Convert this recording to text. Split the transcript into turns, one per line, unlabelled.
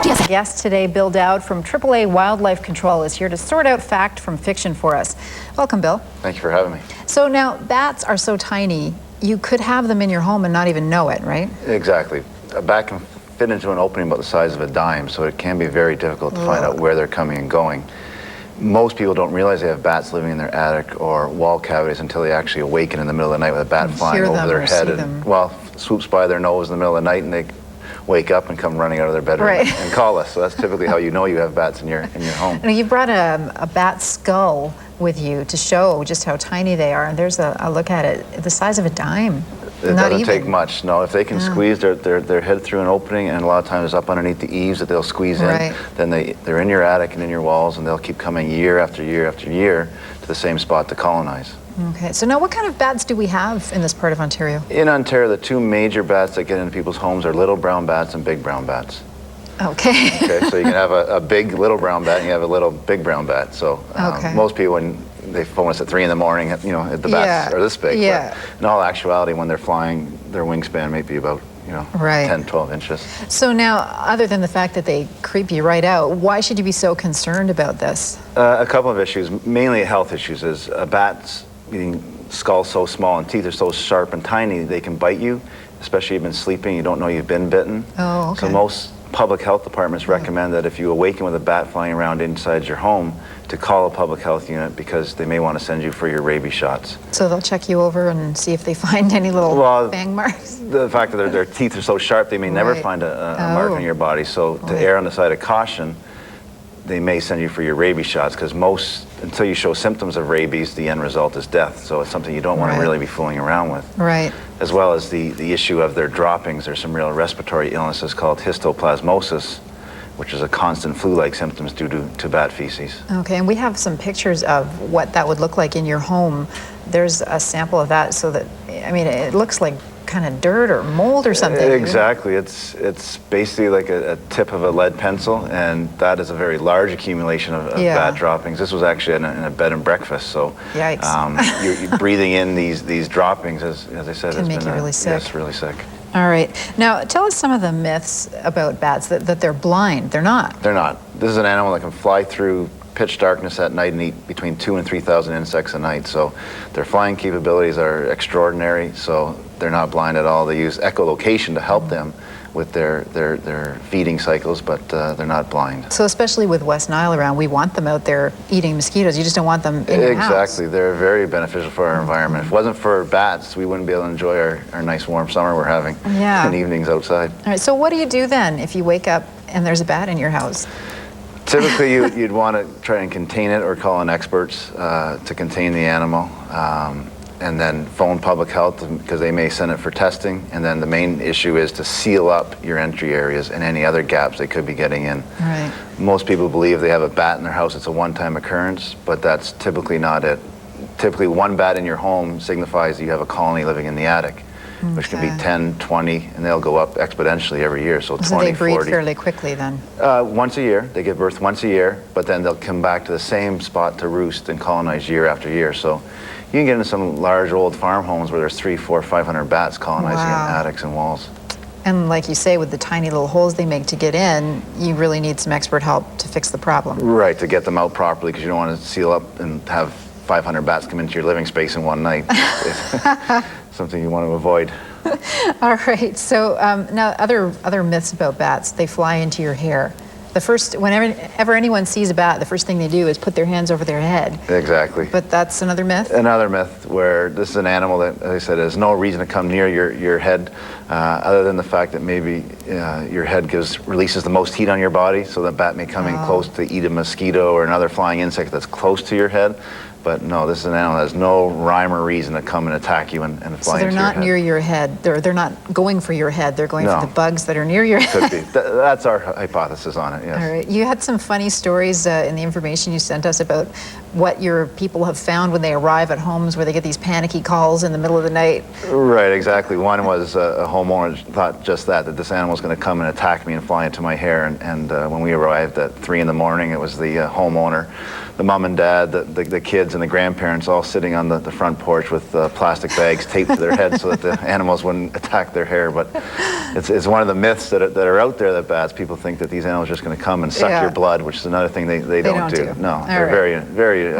Guest today, Bill Dowd from AAA Wildlife Control, is here to sort out fact from fiction for us. Welcome, Bill.
Thank you for having me.
So now, bats are so tiny, you could have them in your home and not even know it, right?
Exactly. A bat can fit into an opening about the size of a dime, so it can be very difficult to find out where they're coming and going. Most people don't realize they have bats living in their attic or wall cavities until they actually awaken in the middle of the night with a bat flying over their head and, well, swoops by their nose in the middle of the night, and they wake up and come running out of their bedroom and call us. So that's typically how you know you have bats in your home.
Now, you brought a bat skull with you to show just how tiny they are, and there's a look at it, the size of a dime.
It doesn't take much. No, if they can squeeze their head through an opening, and a lot of times it's up underneath the eaves that they'll squeeze in, then they're in your attic and in your walls, and they'll keep coming year after year after year to the same spot to colonize.
Okay, so now what kind of bats do we have in this part of Ontario?
In Ontario, the two major bats that get into people's homes are little brown bats and big brown bats.
Okay.
Okay, so you can have a big little brown bat and you have a little big brown bat. So most people, when they phone us at 3 in the morning, you know, the bats are this big. But in all actuality, when they're flying, their wingspan may be about 10, 12 inches. So
now, other than the fact that they creep you right out, why should you be so concerned about this?
A couple of issues, mainly health issues, is a bat's skull so small and teeth are so sharp and tiny, they can bite you, especially if you've been sleeping, you don't know you've been bitten.
Oh, okay.
So most public health departments recommend that if you awaken with a bat flying around inside your home, to call a public health unit because they may want to send you for your rabies shots.
So they'll check you over and see if they find any little bang marks?
The fact that their teeth are so sharp, they may never find a mark on your body. So to err on the side of caution, they may send you for your rabies shots, because until you show symptoms of rabies, the end result is death. So it's something you don't want to really be fooling around with.
Right.
As well as the issue of their droppings. There's some real respiratory illnesses called Histoplasmosis, which is a constant flu-like symptoms due to bat feces. Okay,
and we have some pictures of what that would look like in your home. There's a sample of that, so that, I mean, it looks like kind of dirt or mold or something.
Exactly. It's basically like a tip of a lead pencil, and that is a very large accumulation of bat droppings. This was actually in a bed and breakfast, so you're breathing in these droppings, as I said,
can make you really sick.
Yes, really sick.
All right. Now, tell us some of the myths about bats, that they're blind. They're not.
They're not. This is an animal that can fly through pitch darkness at night and eat between 2,000 and 3,000 insects a night. So their flying capabilities are extraordinary, so they're not blind at all. They use echolocation to help them with their feeding cycles, but they're not blind. So
especially with West Nile around, we want them out there eating mosquitoes. You just don't want them in your house.
Exactly. They're very beneficial for our environment. If it wasn't for bats, we wouldn't be able to enjoy our nice warm summer we're having in evenings outside. All
right, so what do you do then if you wake up and there's a bat in your house?
Typically, you'd want to try and contain it or call in experts to contain the animal. And then phone public health, because they may send it for testing. And then the main issue is to seal up your entry areas and any other gaps they could be getting in.
Right.
Most people believe they have a bat in their house, it's a one-time occurrence, but that's typically not it. Typically, one bat in your home signifies that you have a colony living in the attic, which can be 10, 20, and they'll go up exponentially every year. So 20,
they breed
40.
Fairly quickly then?
Once a year. They give birth once a year, but then they'll come back to the same spot to roost and colonize year after year. So you can get into some large old farm homes where there's 300, 400, 500 bats colonizing in attics and walls.
And like you say, with the tiny little holes they make to get in, you really need some expert help to fix the problem.
Right, to get them out properly, because you don't want to seal up and have 500 bats come into your living space in one night. Something you want to avoid.
All right, so now other myths about bats. They fly into your hair. Whenever anyone sees a bat, the first thing they do is put their hands over their head.
Exactly.
But that's another myth?
Another myth, where this is an animal that, as I said, has no reason to come near your head, other than the fact that maybe your head releases the most heat on your body, so the bat may come in close to eat a mosquito or another flying insect that's close to your head. But no, this is an animal that has no rhyme or reason to come and attack you and fly into your head.
So they're not near your head. They're not going for your head. They're going for the bugs that are near your head.
Could be. That's our hypothesis on it, yes.
All right. You had some funny stories in the information you sent us about what your people have found when they arrive at homes where they get these panicky calls in the middle of the night.
Right, exactly. One was a home homeowners thought just that this animal was going to come and attack me and fly into my hair. And when we arrived at 3 in the morning, it was the homeowner, the mom and dad, the kids and the grandparents all sitting on the front porch with plastic bags taped to their heads so that the animals wouldn't attack their hair. But it's one of the myths that are out there, that bats, people think that these animals are just going to come and suck your blood, which is another thing they don't do. No, they're very, very